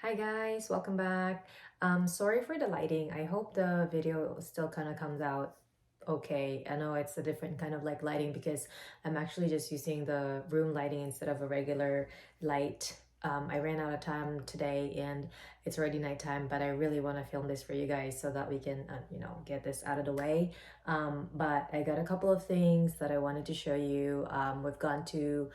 Hi guys, welcome back. Sorry for the lighting. I hope the video still kind of comes out okay. I know it's a different kind of like lighting because I'm actually just using the room lighting instead of a regular light. I ran out of time today and it's already nighttime, but I really want to film this for you guys so that we can, get this out of the way. But I got a couple of things that I wanted to show you. We've gone to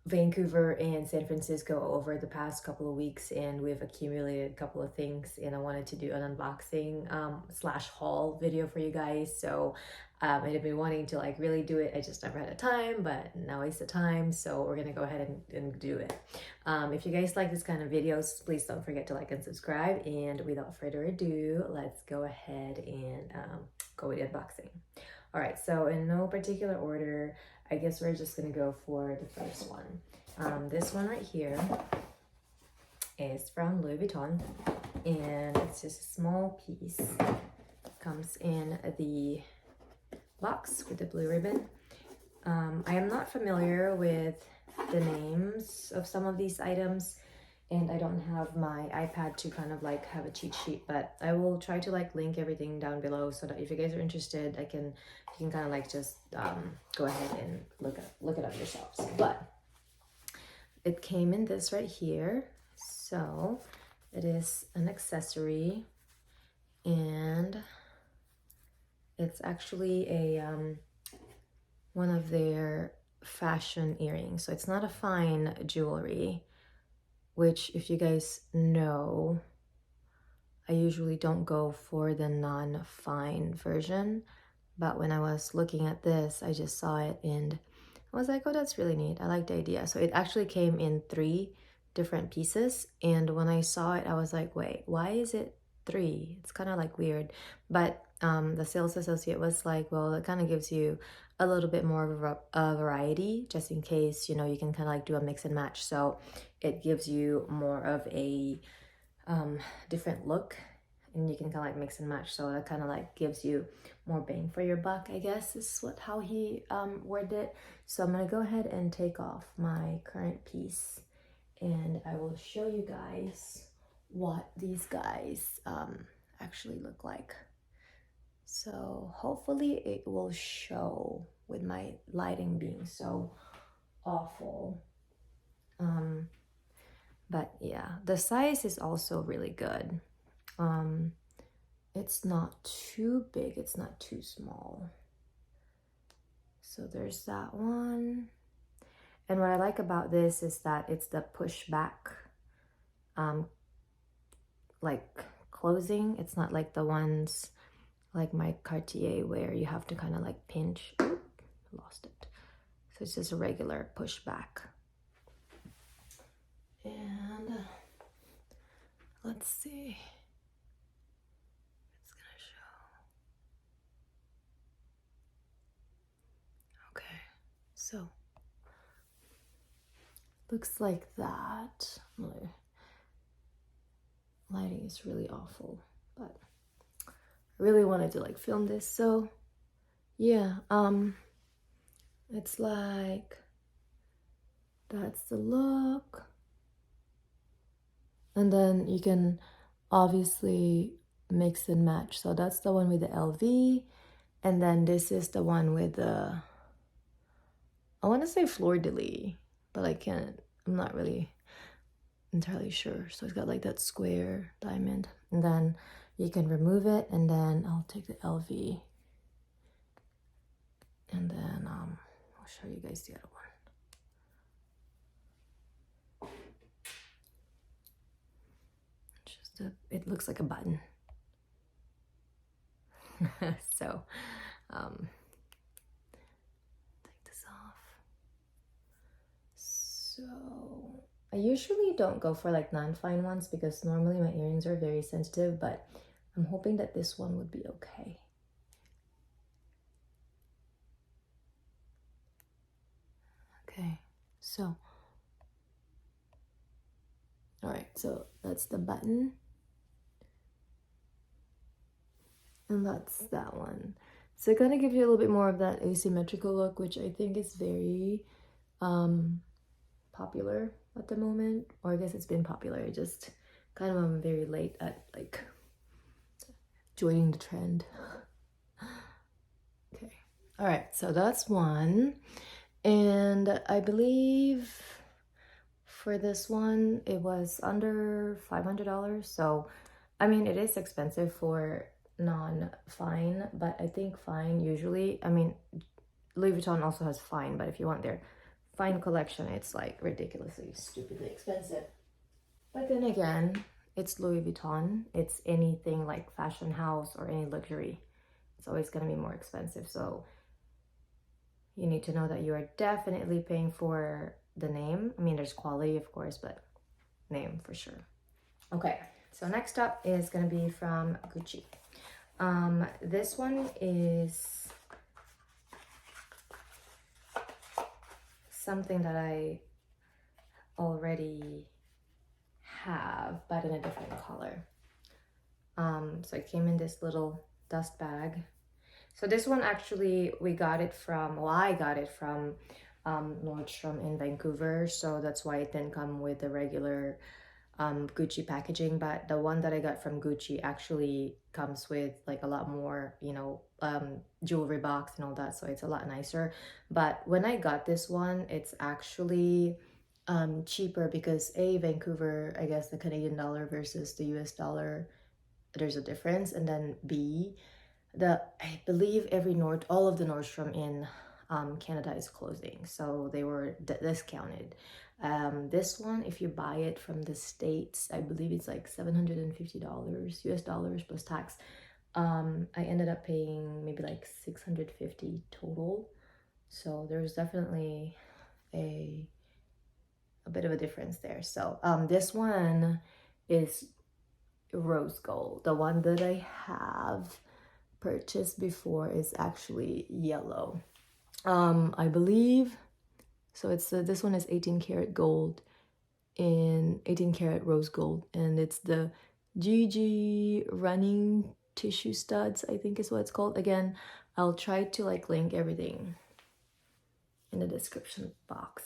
Vancouver and San Francisco over the past couple of weeks, and we've accumulated a couple of things, and I wanted to do an unboxing slash haul video for you guys. So I had been wanting to like really do it. I just never had the time, but now is the time, so we're gonna go ahead and do it. If you guys like this kind of videos, please don't forget to like and subscribe, and without further ado, let's go ahead and go with the unboxing. All right, so in no particular order, I guess we're just gonna go for the first one. This one right here is from Louis Vuitton, and it's just a small piece. Comes in the box with the blue ribbon. I am not familiar with the names of some of these items, and I don't have my iPad to kind of like have a cheat sheet, but I will try to like link everything down below so that if you guys are interested, you can kind of like just go ahead and look it up yourselves. But it came in this right here. So it is an accessory, and it's actually a one of their fashion earrings. So it's not a fine jewelry, which if you guys know, I usually don't go for the non-fine version. But when I was looking at this, I just saw it and I was like, oh, that's really neat. I like the idea. So it actually came in 3 different pieces. And when I saw it, I was like, wait, why is it 3? It's kind of like weird. But the sales associate was like, well, it kind of gives you a little bit more of a variety, just in case, you can kind of like do a mix and match. So it gives you more of a different look, and you can kind of like mix and match. So it kind of like gives you more bang for your buck, I guess is how he worded it. So I'm gonna go ahead and take off my current piece, and I will show you guys what these guys actually look like. So hopefully it will show with my lighting being so awful. But yeah, the size is also really good. It's not too big, it's not too small. So there's that one. And what I like about this is that it's the push back like closing. It's not like the ones like my Cartier where you have to kind of like pinch. Oop, lost it. So it's just a regular push back. And let's see. It's gonna show. Okay, so looks like that. Lighting is really awful, but I really wanted to like film this. So yeah, it's like that's the look. And then you can obviously mix and match. So that's the one with the LV. And then this is the one with the, I want to say fleur-de-lis, but I'm not really entirely sure. So it's got like that square diamond. And then you can remove it, and then I'll take the LV. And then I'll show you guys the other one. It looks like a button. So take this off. So I usually don't go for like non-fine ones because normally my earrings are very sensitive, but I'm hoping that this one would be okay. Okay, so all right, so that's the button. And that's that one. So it kind of gives you a little bit more of that asymmetrical look, which I think is very popular at the moment. Or I guess it's been popular. It just kind of I'm very late at like joining the trend. Okay, all right, so that's one. And I believe for this one it was under $500. So I mean, it is expensive for non-fine, but I think fine usually, I mean, Louis Vuitton also has fine, but if you want their fine collection, it's like ridiculously, stupidly expensive. But then again, it's Louis Vuitton. It's anything like fashion house or any luxury. It's always going to be more expensive. So you need to know that you are definitely paying for the name. I mean, there's quality, of course, but name for sure. Okay, so next up is going to be from Gucci. This one is something that I already have, but in a different color. So it came in this little dust bag. So this one actually, we got it from, well, I got it from Nordstrom in Vancouver. So that's why it didn't come with the regular Gucci packaging. But the one that I got from Gucci actually comes with like a lot more, you know, jewelry box and all that. So it's a lot nicer. But when I got this one, it's actually cheaper because A, Vancouver, I guess the Canadian dollar versus the US dollar, there's a difference. And then B, I believe all of the Nordstrom in Canada is closing, so they were discounted. This one, if you buy it from the States, I believe it's like $750 US dollars plus tax. I ended up paying maybe like 650 total, so there's definitely a bit of a difference there. So this one is rose gold. The one that I have purchased before is actually yellow. I believe so. It's this one is 18 karat gold in 18 karat rose gold, and it's the GG running tissue studs, I think is what it's called. Again, I'll try to like link everything in the description box.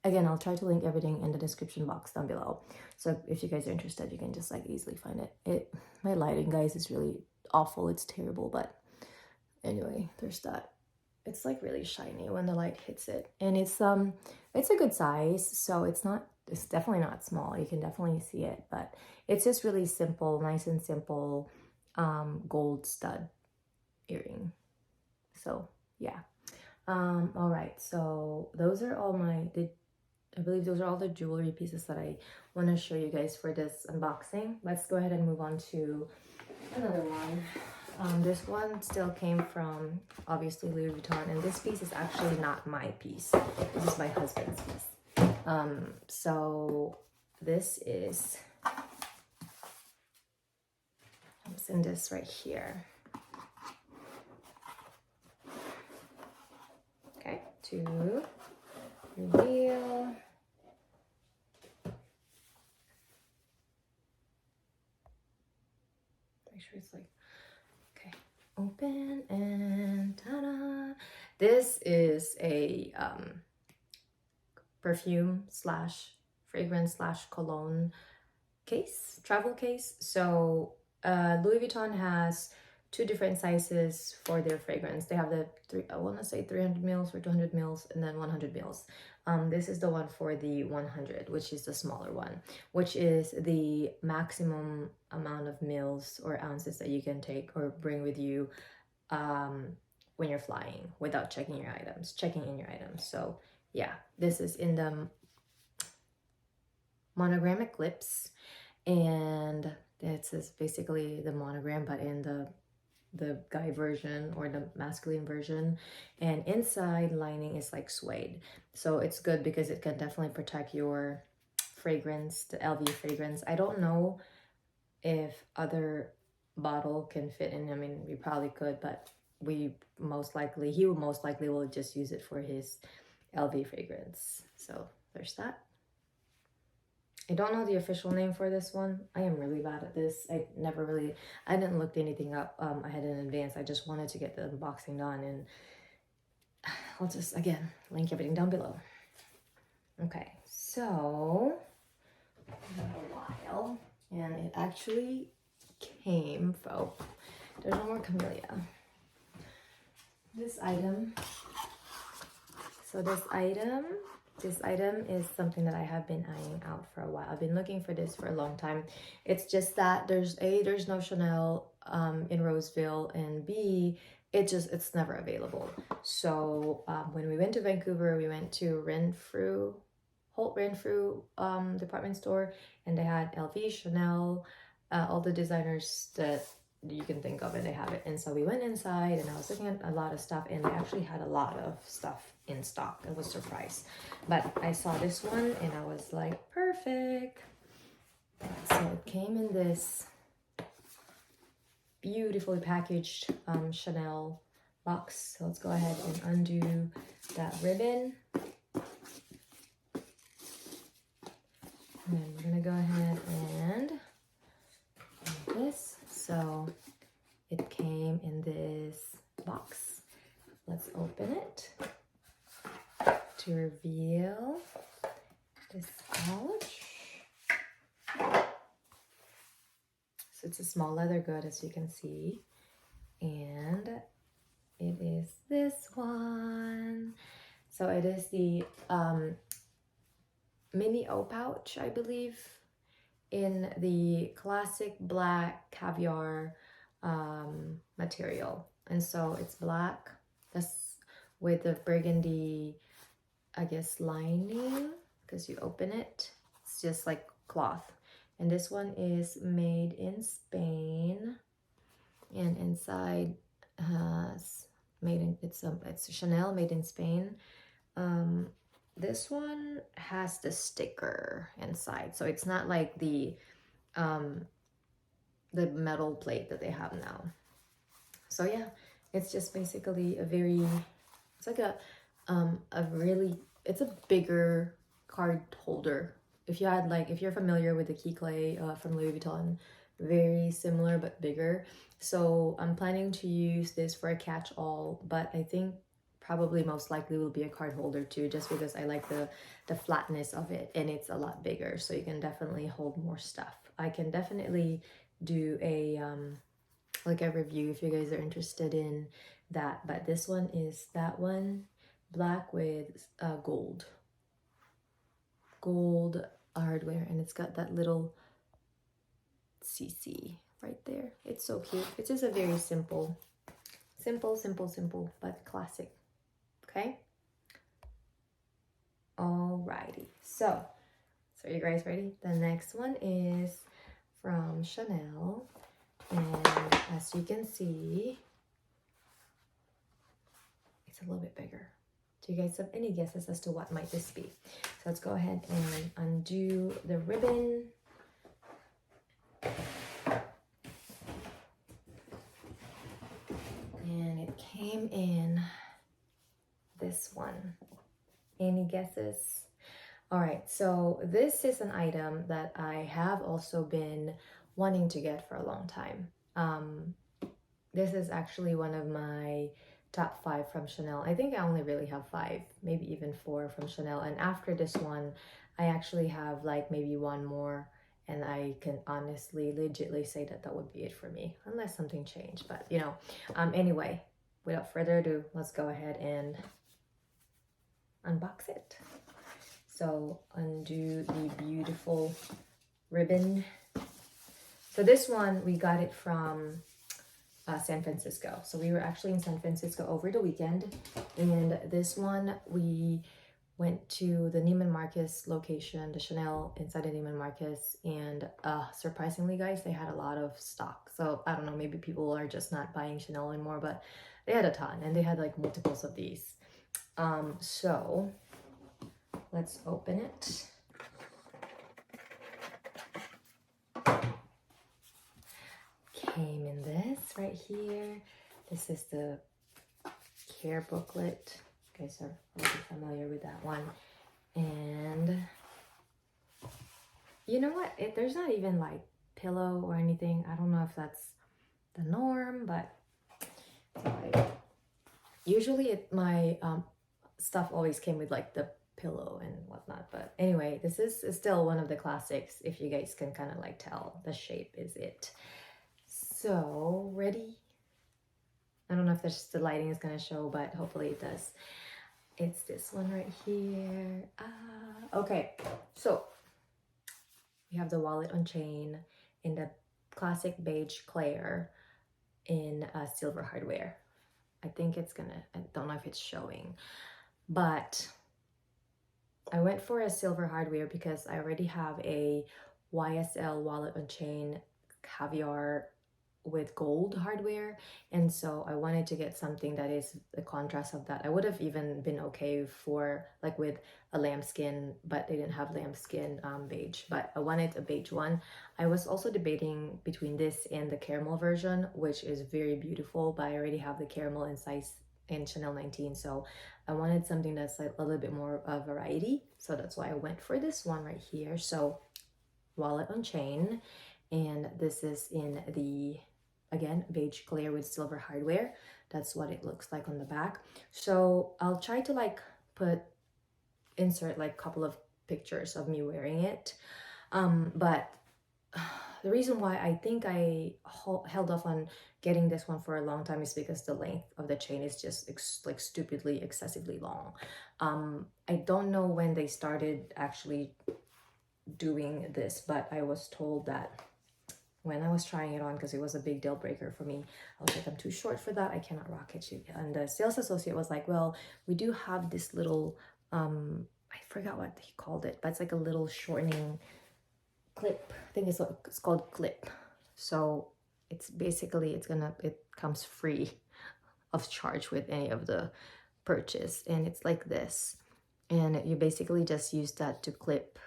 Again, I'll try to link everything in the description box down below. So if you guys are interested, you can just like easily find it. My lighting, guys, is really awful. It's terrible, but anyway, there's that. It's like really shiny when the light hits it, and it's a good size, so it's definitely not small. You can definitely see it, but it's just really simple, nice and simple gold stud earring. So yeah. All right, so those are all I believe those are all the jewelry pieces that I want to show you guys for this unboxing. Let's go ahead and move on to another one. This one still came from, obviously, Louis Vuitton, and this piece is actually not my piece. This is my husband's piece. So this is, it's in this right here. Okay, to reveal. Make sure it's like, okay, open and ta-da! This is a perfume slash fragrance slash cologne case, travel case. So Louis Vuitton has two different sizes for their fragrance. They have the I want to say 300 mils or 200 mils and then 100 mils. This is the one for the 100, which is the smaller one, which is the maximum amount of mils or ounces that you can take or bring with you when you're flying without checking in your items. So yeah, this is in the monogrammic lips, and this is basically the monogram but in the guy version or the masculine version, and inside lining is like suede, so it's good because it can definitely protect your fragrance, the LV fragrance. I don't know if other bottle can fit in. I mean, we probably could, but he most likely will just use it for his LV fragrance. So there's that. I don't know the official name for this one. I am really bad at this. I didn't look anything up ahead in advance. I just wanted to get the unboxing done, and I'll just, again, link everything down below. Okay, so, a while. mail, and it actually came from, oh, there's no more camellia. This item, so this item is something that I have been eyeing out for a while. I've been looking for this for a long time. It's just that there's no Chanel in Roseville, and B, it's never available. So when we went to Vancouver, we went to Holt Renfrew department store, and they had LV, Chanel, all the designers that you can think of, and they have it. And so we went inside, and I was looking at a lot of stuff, and they actually had a lot of stuff in stock. I was surprised, but I saw this one and I was like, perfect. So it came in this beautifully packaged Chanel box. So let's go ahead and undo that ribbon, and then we're gonna go ahead and do this. So it came in this box. Let's open it to reveal this pouch. So it's a small leather good, as you can see, and it is this one. So it is the mini O pouch, I believe, in the classic black caviar material. And so it's black, that's with the burgundy, I guess, lining, because you open it, it's just like cloth. And this one is made in Spain, and inside has it's Chanel, made in Spain. This one has the sticker inside, so it's not like the metal plate that they have now. So yeah, it's just basically it's like it's a bigger card holder. If you're familiar with the key clay from Louis Vuitton, very similar but bigger. So I'm planning to use this for a catch-all, but I think probably most likely will be a card holder too, just because I like the flatness of it, and it's a lot bigger, so you can definitely hold more stuff. I can definitely do a like a review if you guys are interested in that. But this one is that one, black with gold hardware, and it's got that little CC right there. It's so cute. It's just a very simple, but classic. Okay, alrighty, so you guys ready? The next one is from Chanel, and as you can see, it's a little bit bigger. Do you guys have any guesses as to what might this be? So let's go ahead and undo the ribbon. And it came in this one. Any guesses? All right, so this is an item that I have also been wanting to get for a long time. This is actually one of my top 5 from Chanel. I think I only really have 5, maybe even 4 from Chanel. And after this one, I actually have like maybe 1 more. And I can honestly, legitly say that would be it for me, unless something changed. But you know, anyway, without further ado, let's go ahead and unbox it. So undo the beautiful ribbon. So this one, we got it from San Francisco. So we were actually in San Francisco over the weekend, and this one we went to the Neiman Marcus location, the Chanel inside the Neiman Marcus, and surprisingly, guys, they had a lot of stock. So I don't know, maybe people are just not buying Chanel anymore, but they had a ton, and they had like multiples of these. So let's open it. Came in this right here. This is the care booklet. You guys are already familiar with that one. And you know what? There's not even like pillow or anything. I don't know if that's the norm, but usually my stuff always came with like the pillow and whatnot. not, but anyway, this is still one of the classics. If you guys can kind of like tell, the shape is it. So ready? I don't know if the lighting is gonna show, but hopefully it does. It's this one right here. Okay, so we have the wallet on chain in the classic beige Claire in silver hardware. I think it's gonna, I don't know if it's showing, but I went for a silver hardware because I already have a YSL wallet on chain caviar with gold hardware, and so I wanted to get something that is the contrast of that. I would have even been okay for like with a lambskin, but they didn't have lambskin beige, but I wanted a beige one. I was also debating between this and the caramel version, which is very beautiful, but I already have the caramel in size in Chanel 19, so I wanted something that's like a little bit more of variety, so that's why I went for this one right here. So wallet on chain, and this is in the, again, beige clear with silver hardware. That's what it looks like on the back. So I'll try to like insert like a couple of pictures of me wearing it, but the reason why I think I held off on getting this one for a long time is because the length of the chain is just like stupidly excessively long. I don't know when they started actually doing this, but I was told that when I was trying it on, because it was a big deal breaker for me, I was like, I'm too short for that, I cannot rock it. And the sales associate was like, well, we do have this little I forgot what he called it, but it's like a little shortening clip. I think it's called clip. So it's basically, it comes free of charge with any of the purchase, and it's like this, and you basically just use that to clip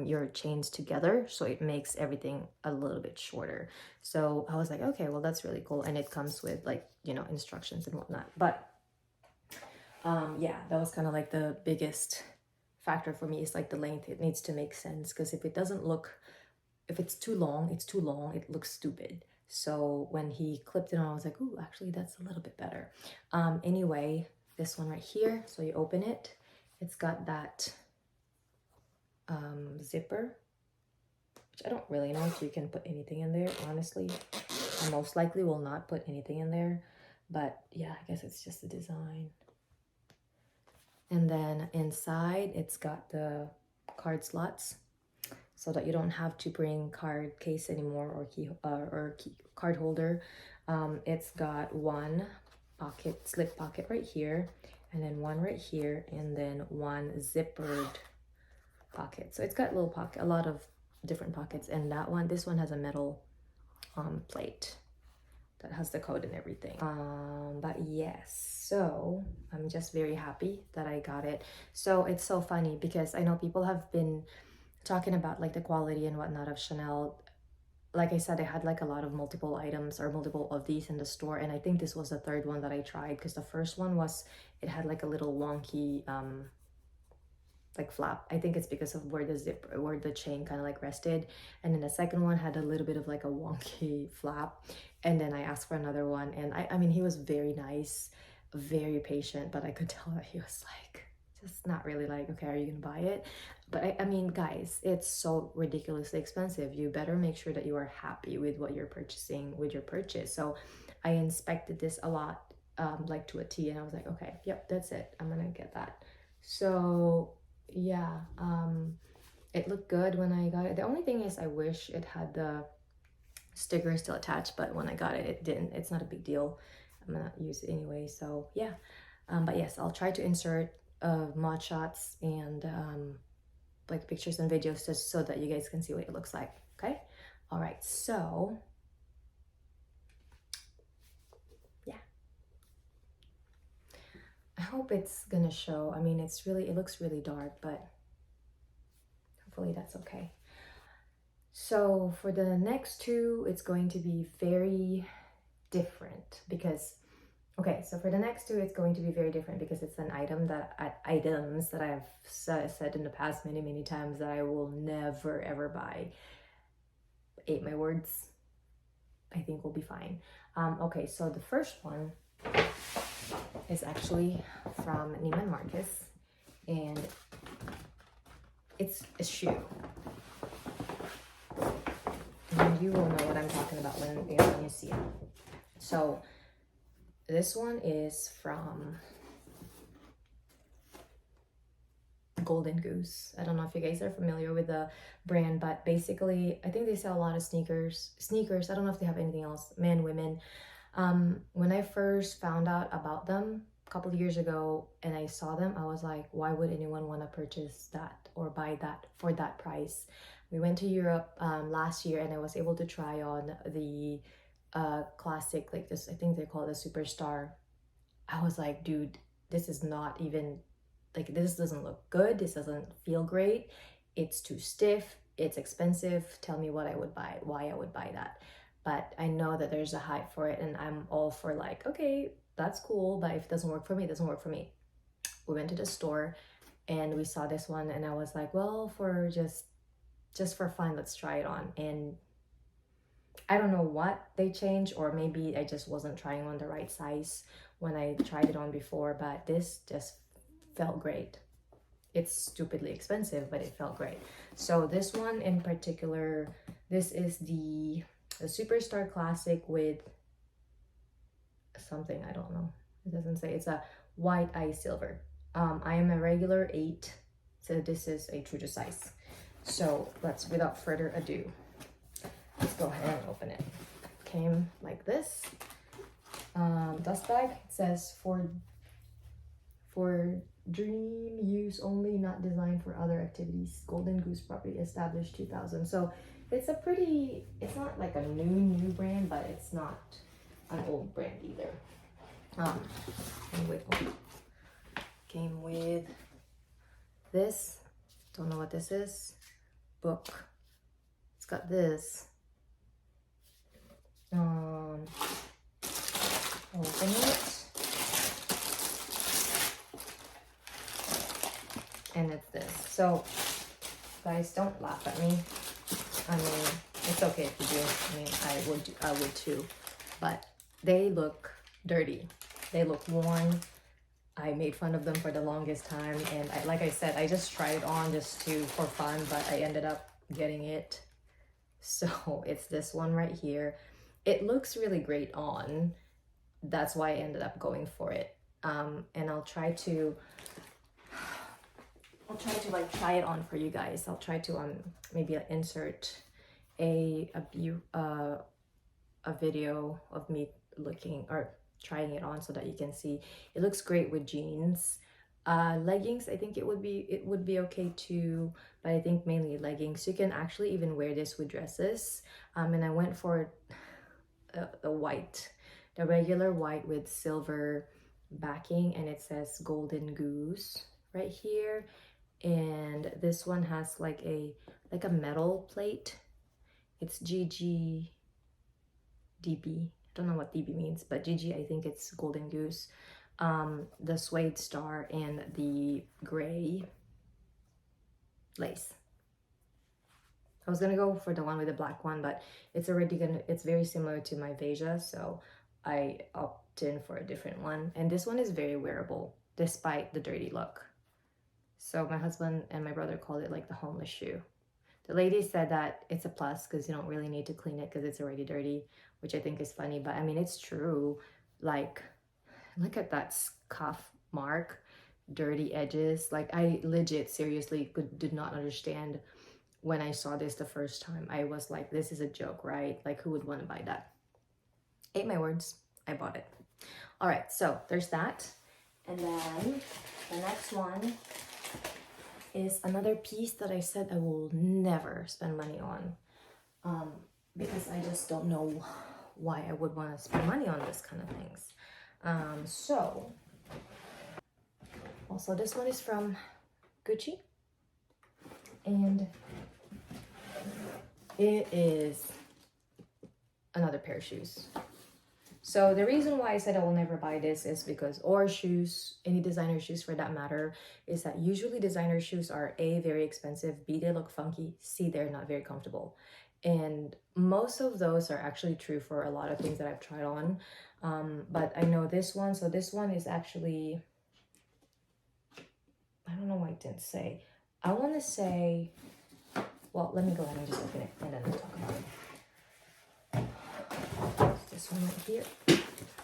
your chains together, so it makes everything a little bit shorter. So I was like, okay, well, that's really cool, and it comes with like, you know, instructions and whatnot. But yeah, that was kind of like the biggest factor for me, is like the length. It needs to make sense, because if it's too long, it looks stupid. So when he clipped it on, I was like, ooh, actually that's a little bit better. Anyway, this one right here, so you open it, it's got that zipper, which I don't really know if you can put anything in there, honestly. I most likely will not put anything in there, but yeah, I guess it's just the design. And then inside, it's got the card slots, so that you don't have to bring card case anymore, or key card holder. It's got one pocket, slip pocket right here, and then one right here, and then one zippered pocket. So it's got a lot of different pockets. And this one has a metal plate that has the code and everything. But yes, so I'm just very happy that I got it. So it's so funny, because I know people have been talking about like the quality and whatnot of Chanel. Like I said, I had like a lot of multiple items or multiple of these in the store, and I think this was the third one that I tried, because the first one it had like a little wonky like flap. I think it's because of where the chain kind of like rested. And then the second one had a little bit of like a wonky flap, and then I asked for another one, and I mean, he was very nice, very patient, but I could tell that he was like just not really like, okay, are you gonna buy it? But I mean, guys, it's so ridiculously expensive. You better make sure that you are happy with what you're purchasing with your purchase. So I inspected this a lot, like to a T, and I was like, okay, yep, that's it, I'm gonna get that. So yeah, it looked good when I got it. The only thing is I wish it had the sticker still attached, but when I got it, it didn't. It's not a big deal, I'm gonna use it anyway. So yeah, but yes, I'll try to insert mod shots and like pictures and videos, just so that you guys can see what it looks like. Okay, all right, so yeah, I hope it's gonna show. I mean, it looks really dark, but hopefully that's okay. So for the next two, it's going to be very different, because okay, so for the next two, it's going to be very different because it's items that I've said in the past many times that I will never ever buy. Ate my words. I think we'll be fine. Okay, so the first one is actually from Neiman Marcus, and it's a shoe. And you will know what I'm talking about when you see it. So this one is from Golden Goose. I don't know if you guys are familiar with the brand, but basically I think they sell a lot of sneakers. I don't know if they have anything else, men, women. When I first found out about them a couple of years ago and I saw them, I was like, why would anyone want to purchase that or buy that for that price? We went to Europe last year and I was able to try on the classic, like this, I think they call it a Superstar. I was like, dude, this is not even, like, this doesn't look good. This doesn't feel great. It's too stiff. It's expensive. Tell me what I would buy, why I would buy that. But I know that there's a hype for it and I'm all for like, okay, that's cool, but if it doesn't work for me, it doesn't work for me. We went to the store and we saw this one and I was like, well, for just for fun, let's try it on. And I don't know what they changed, or maybe I just wasn't trying on the right size when I tried it on before, but this just felt great. It's stupidly expensive, but it felt great. So this one in particular, this is the Superstar Classic with something, I don't know. It doesn't say. It's a white ice silver. I am a regular 8, so this is a true to size. So let's, without further ado, let's go ahead and open it. Came like this. Dust bag. It says for dream use only, not designed for other activities. Golden Goose property, established 2000. So it's a pretty, it's not like a new brand, but it's not an old brand either. Came with this, don't know what this is, book. It's got this. Open it. And it's this. So guys, don't laugh at me. I mean, it's okay if you do. I mean, I would too. But they look dirty. They look worn. I made fun of them for the longest time, and like I said, I just tried it on just for fun, but I ended up getting it. So it's this one right here. It looks really great on. That's why I ended up going for it. And I'll try to like try it on for you guys. I'll try to maybe insert a video of me looking or trying it on so that you can see. It looks great with jeans. Leggings, I think it would be okay too, but I think mainly leggings. You can actually even wear this with dresses. And I went for the white, the regular white with silver backing, and it says Golden Goose right here. And this one has like a metal plate. It's GG DB. I don't know what DB means, but GG, I think it's Golden Goose. The suede star and the gray lace. I was gonna go for the one with the black one, but it's very similar to my Veja, so I opted in for a different one. And this one is very wearable despite the dirty look. So my husband and my brother called it like the homeless shoe. The lady said that it's a plus because you don't really need to clean it because it's already dirty, which I think is funny, but I mean, it's true. Like, look at that scuff mark, dirty edges. Like, I legit seriously did not understand when I saw this the first time. I was like, this is a joke, right? Like, who would want to buy that? Ate my words. I bought it. All right, so there's that. And then the next one is another piece that I said I will never spend money on, because I just don't know why I would want to spend money on this kind of things. So also this one is from Gucci, and it is another pair of shoes. So the reason why I said I will never buy this is because, or shoes, any designer shoes for that matter, is that usually designer shoes are A, very expensive, B, they look funky, C, they're not very comfortable. And most of those are actually true for a lot of things that I've tried on. But I know this one, so this one is actually, I don't know why it didn't say. I want to say, well, let me go ahead and just open it and then we'll talk about it. This one right here.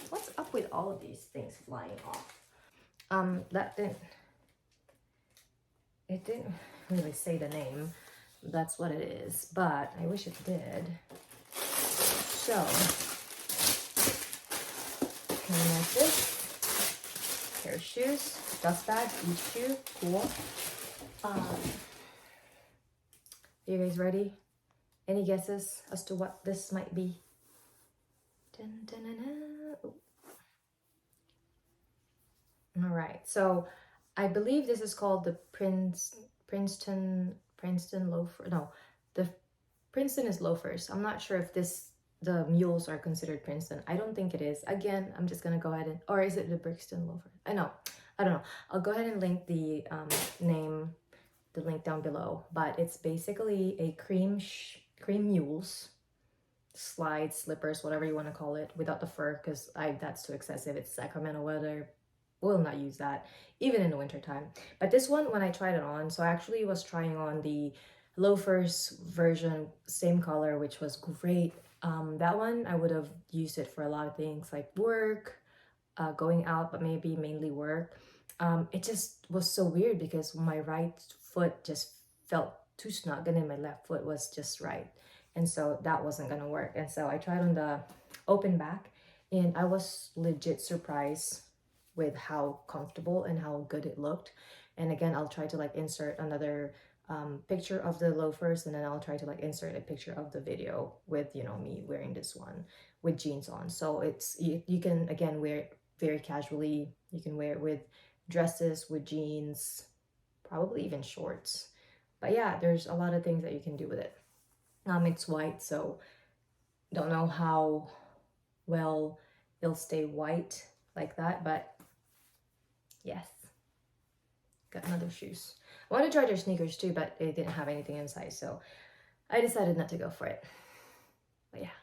What's up with all of these things flying off? It didn't really say the name. That's what it is, but I wish it did. So, kind of like this. Pair of shoes, dust bag, each shoe, cool. You guys ready? Any guesses as to what this might be? Dun, dun, dun, dun. All right, so I believe this is called the Princeton loafer. No, the Princeton is loafers. I'm not sure if the mules are considered Princeton. I don't think it is. Again, I'm just gonna go ahead and, or is it the Brixton loafer? I don't know. I'll go ahead and link the link down below. But it's basically a cream mules, slides, slippers, whatever you want to call it, without the fur, because that's too excessive. It's Sacramento weather. Will not use that even in the winter time. But this one, when I tried it on, so I actually was trying on the loafers version, same color, which was great. That one I would have used it for a lot of things like work, going out, but maybe mainly work. It just was so weird because my right foot just felt too snug and then my left foot was just right, and so that wasn't gonna work. And so I tried on the open back and I was legit surprised with how comfortable and how good it looked. And again, I'll try to like insert another picture of the loafers, and then I'll try to like insert a picture of the video with, you know, me wearing this one with jeans on. So it's you can again wear it very casually. You can wear it with dresses, with jeans, probably even shorts. But yeah, there's a lot of things that you can do with it. It's white, so don't know how well it'll stay white like that, but yes. Got another shoes. I wanted to try their sneakers too, but they didn't have anything inside, so I decided not to go for it. But yeah,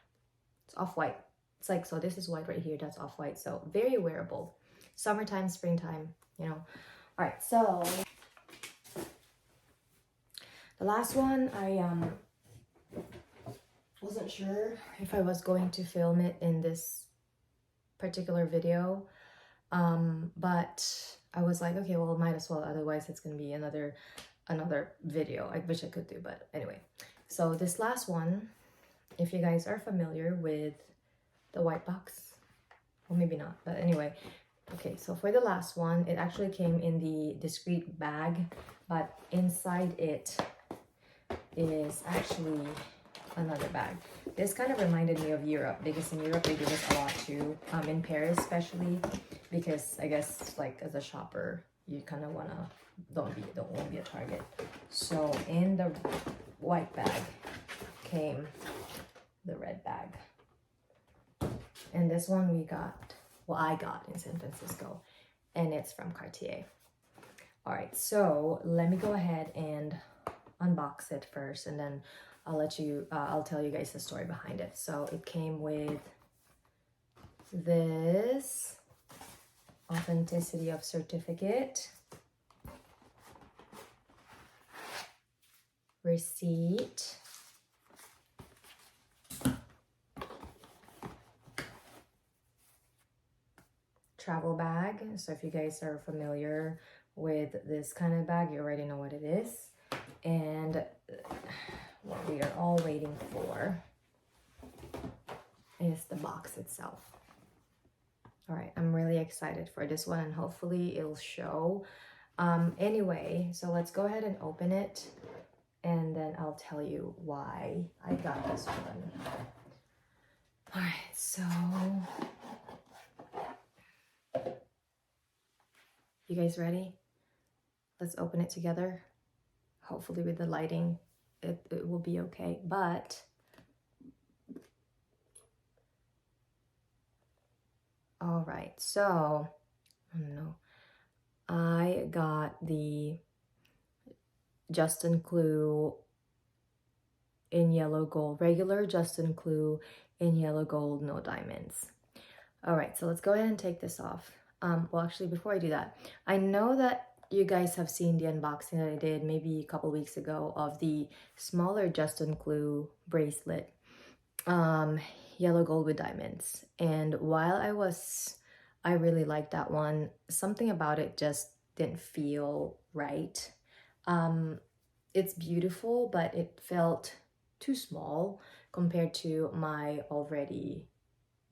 it's off-white. It's like, so this is white right here, that's off-white, so very wearable. Summertime, springtime, you know. All right, so the last one, I wasn't sure if I was going to film it in this particular video, but I was like, okay, well, might as well, otherwise it's gonna be another video. I wish I could do, but anyway. So this last one, if you guys are familiar with the white box, well, maybe not, but anyway. Okay, so for the last one, it actually came in the discreet bag, but inside it is actually another bag. This kind of reminded me of Europe, because in Europe they do this a lot too, in Paris especially, because I guess like as a shopper you kind of don't want to be a target. So in the white bag came the red bag, and this one I got in San Francisco, and it's from Cartier. All right, so let me go ahead and unbox it first, and then I'll tell you guys the story behind it. So it came with this authenticity of certificate, receipt, travel bag. So if you guys are familiar with this kind of bag, you already know what it is. And what we are all waiting for is the box itself. All right, I'm really excited for this one, and hopefully it'll show. Anyway, so let's go ahead and open it, and then I'll tell you why I got this one. All right, so you guys ready? Let's open it together. Hopefully with the lighting, it will be okay, but all right, so I don't know. I got the Justin Clue in yellow gold, regular Justin Clue in yellow gold, no diamonds. All right, so let's go ahead and take this off. Well, actually, before I do that, I know that you guys have seen the unboxing that I did maybe a couple weeks ago of the smaller Justin Clue bracelet, um, yellow gold with diamonds. And while I really liked that one, something about it just didn't feel right. Um, it's beautiful, but it felt too small compared to my already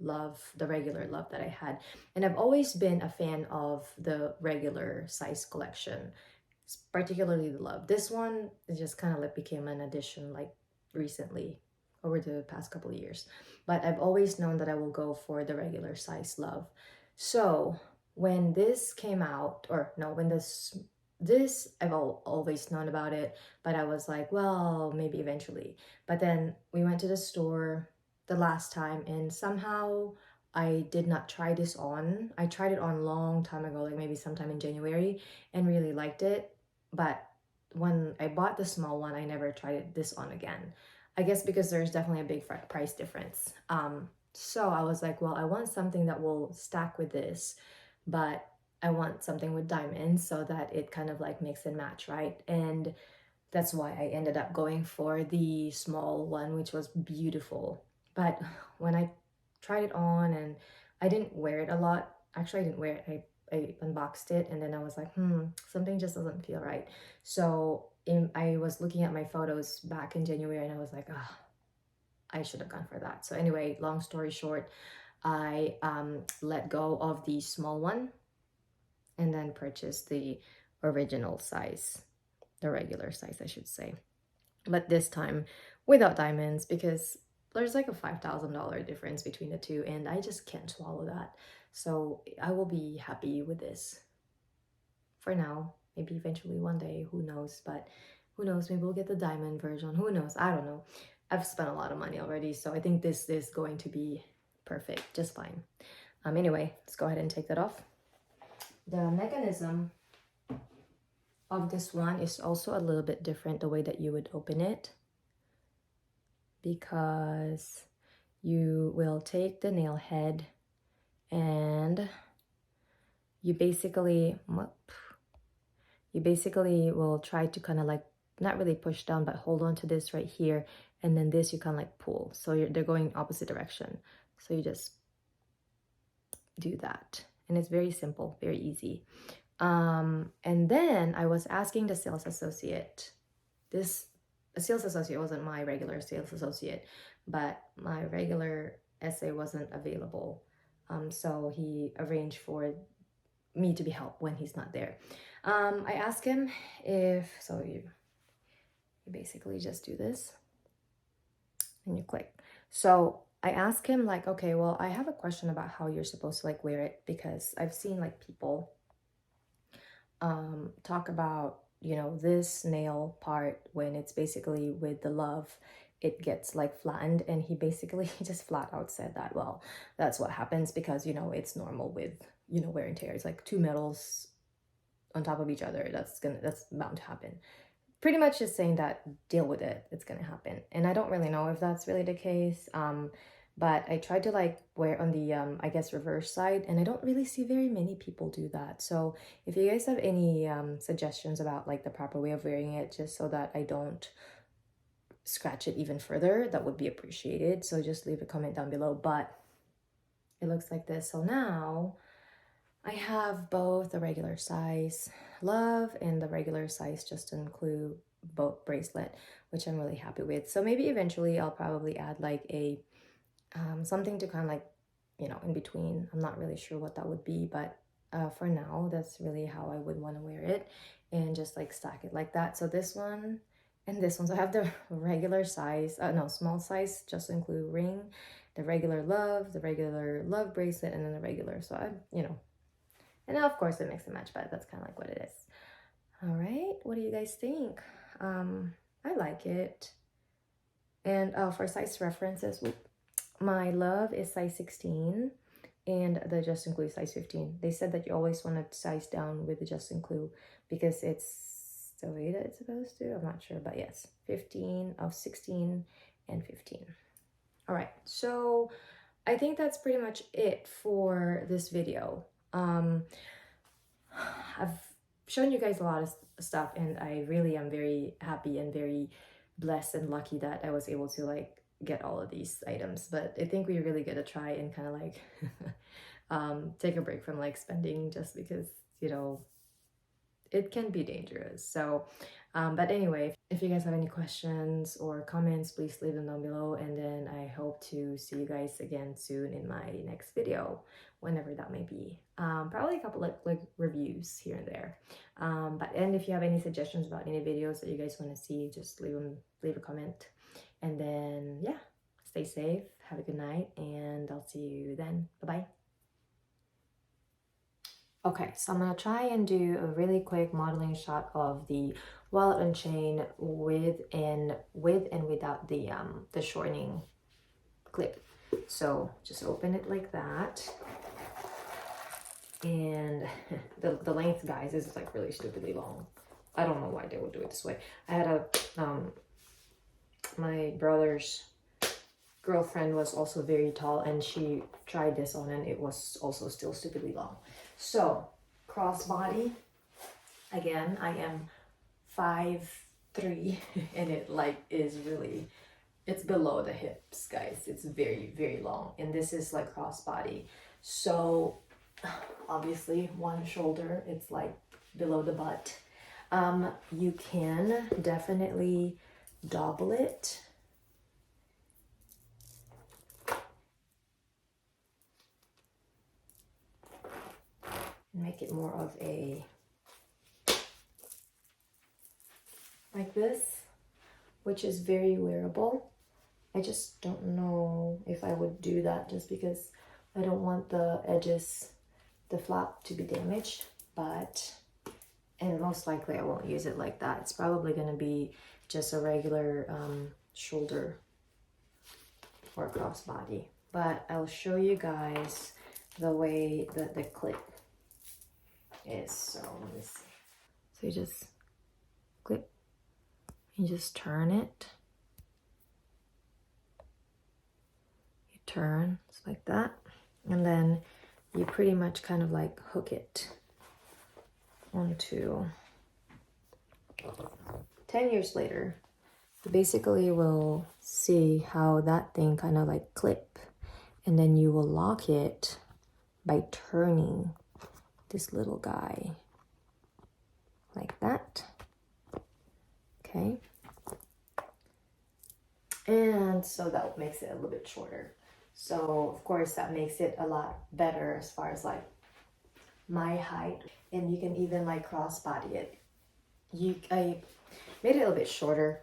the regular love that I had. And I've always been a fan of the regular size collection, particularly the love. This one is just kind of like became an addition like recently over the past couple of years. But I've always known that I will go for the regular size love. So when this came out, or no, when this I've always known about it, but I was like, well, maybe eventually. But then we went to the store the last time, and somehow I did not try this on. I tried it on a long time ago, like maybe sometime in January, and really liked it. But when I bought the small one, I never tried this on again. I guess because there's definitely a big price difference. So I was like, well, I want something that will stack with this, but I want something with diamonds so that it kind of like mix and match, right? And that's why I ended up going for the small one, which was beautiful. But when I tried it on, and I didn't wear it a lot. Actually, I didn't wear it. I unboxed it, and then I was like, something just doesn't feel right. So I was looking at my photos back in January, and I was like, I should have gone for that. So anyway, long story short, I let go of the small one and then purchased the original size, the regular size, I should say. But this time without diamonds, because there's like a $5,000 difference between the two, and I just can't swallow that. So I will be happy with this for now. Maybe eventually one day, who knows? But who knows? Maybe we'll get the diamond version. Who knows? I don't know. I've spent a lot of money already, so I think this is going to be perfect, just fine. Anyway, let's go ahead and take that off. The mechanism of this one is also a little bit different, the way that you would open it, because you will take the nail head and you basically will try to kind of like not really push down, but hold on to this right here, and then this you kind of like pull, so they're going opposite direction. So you just do that, and it's very simple, very easy. And then I was asking the sales associate, a sales associate wasn't my regular sales associate, but my regular SA wasn't available. So he arranged for me to be helped when he's not there. I asked him if, so you basically just do this and you click. So I asked him like, okay, well, I have a question about how you're supposed to like wear it, because I've seen like people talk about, you know, this nail part, when it's basically with the love, it gets like flattened, and he basically just flat out said that, well, that's what happens because, you know, it's normal with, you know, wear and tear. It's like two metals on top of each other. That's bound to happen. Pretty much just saying that, deal with it, it's gonna happen. And I don't really know if that's really the case. But I tried to like wear on the I guess reverse side, and I don't really see very many people do that. So if you guys have any suggestions about like the proper way of wearing it, just so that I don't scratch it even further, that would be appreciated. So just leave a comment down below. But it looks like this. So now I have both the regular size love and the regular size Justin Clue both bracelet, which I'm really happy with. So maybe eventually I'll probably add like a something to kind of like, you know, in between. I'm not really sure what that would be, but for now, that's really how I would want to wear it, and just like stack it like that. So this one and this one. So I have the regular size, no, small size Justin Clue ring, the regular love bracelet, and then the regular. So I, you know, and now of course it mix and match, but that's kind of like what it is. All right, what do you guys think? I like it. And for size references, my love is size 16 and the Justin Clue size 15. They said that you always want to size down with the Justin Clue because it's the way that it's supposed to. I'm not sure, but yes, 15 of 16 and 15. All right, so I think that's pretty much it for this video. I've shown you guys a lot of stuff, and I really am very happy and very blessed and lucky that I was able to like get all of these items. But I think we really gotta try and kind of like take a break from like spending, just because, you know, it can be dangerous. So but anyway, if you guys have any questions or comments, please leave them down below, and then I hope to see you guys again soon in my next video, whenever that may be. Probably a couple like reviews here and there. And if you have any suggestions about any videos that you guys want to see, just leave a comment. And then yeah, stay safe, have a good night, and I'll see you then. Bye-bye. Okay, so I'm gonna try and do a really quick modeling shot of the wallet and chain with and without the shortening clip. So just open it like that, and the length, guys, is like really stupidly long. I don't know why they would do it this way. I had a my brother's girlfriend was also very tall, and she tried this on, and it was also still stupidly long. So crossbody, again, I am 5'3", and it like is really, it's below the hips, guys. It's very, very long, and this is like crossbody. So obviously one shoulder, it's like below the butt. You can definitely double it. Make it more of a like this, which is very wearable. I just don't know if I would do that, just because I don't want the edges, the flap, to be damaged. But, and most likely I won't use it like that. It's probably going to be just a regular shoulder or crossbody. But I'll show you guys the way that the clip is. So let me see. So you just clip, you just turn it. You turn, it's like that, and then you pretty much kind of like hook it onto. 10 years later, you basically will see how that thing kind of like clip, and then you will lock it by turning this little guy like that. Okay, and so that makes it a little bit shorter. So of course that makes it a lot better as far as like my height, and you can even like crossbody it. I made it a little bit shorter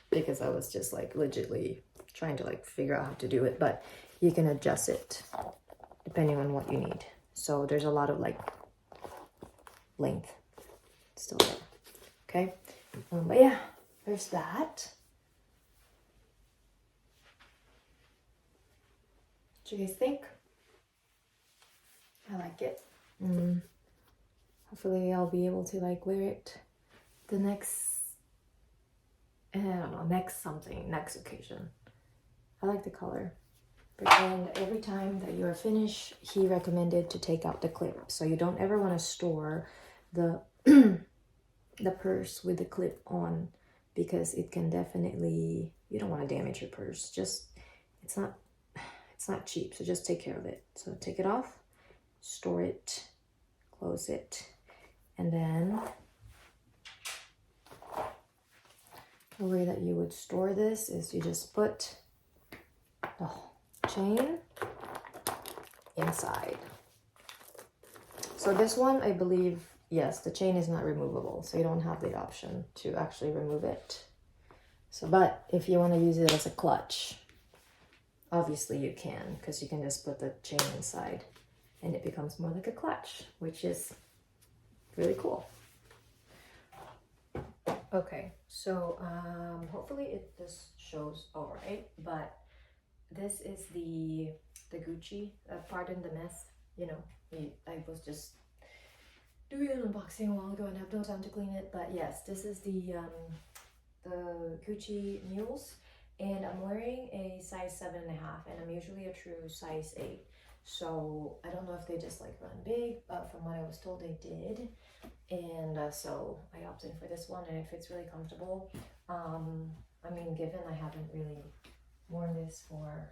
because I was just like legitly trying to like figure out how to do it, but you can adjust it depending on what you need. So there's a lot of like length still there. Okay, but yeah, there's that. What do you guys think? I like it. Hopefully I'll be able to like wear it the next, I don't know, next occasion. I like the color. And every time that you are finished, he recommended to take out the clip. So you don't ever want to store the the purse with the clip on, because it can definitely, you don't want to damage your purse. Just, it's not cheap, so just take care of it. So take it off, store it, close it, and then the way that you would store this is you just put the chain inside. So this one, I believe, yes, the chain is not removable, so you don't have the option to actually remove it. So, but if you want to use it as a clutch, obviously you can, because you can just put the chain inside and it becomes more like a clutch, which is really cool. Okay, so hopefully this shows all right, but this is the Gucci, pardon the mess, you know, I was just doing an unboxing a while ago and I have no time to clean it. But yes, this is the Gucci mules, and I'm wearing a size 7.5, and I'm usually a true size 8. So I don't know if they just like run big, but from what I was told they did. And so I opted for this one, and it fits really comfortable. I mean, given I haven't really worn this for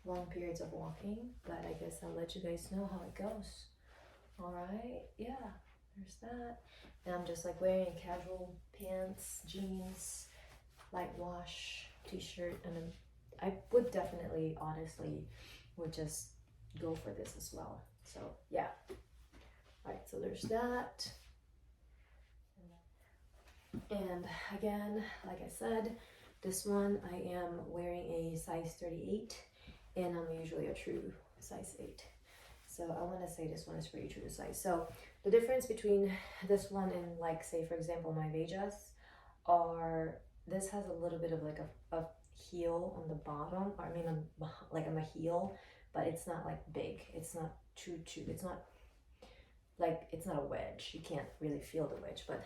long periods of walking, but I guess I'll let you guys know how it goes. All right, yeah, there's that. And I'm just like wearing casual pants, jeans, light wash, t-shirt, and then I would definitely, honestly, would just go for this as well. So yeah. All right, so there's that. And again, like I said, this one I am wearing a size 38, and I'm usually a true size 8. So I want to say this one is pretty true to size. So the difference between this one and, like, say for example my Vejas are, this has a little bit of like a heel on the bottom, or I mean like I'm a heel, but it's not like big, it's not too, it's not like, it's not a wedge, you can't really feel the wedge, but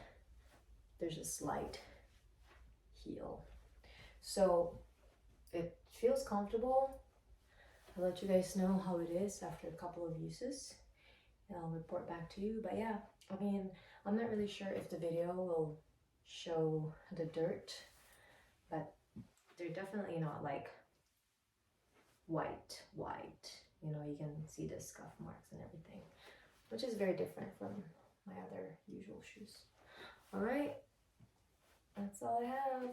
there's a slight heel. So it feels comfortable. I'll let you guys know how it is after a couple of uses, and I'll report back to you. But yeah, I mean, I'm not really sure if the video will show the dirt, but they're definitely not like white. You know, you can see the scuff marks and everything, which is very different from my other usual shoes. All right, that's all I have.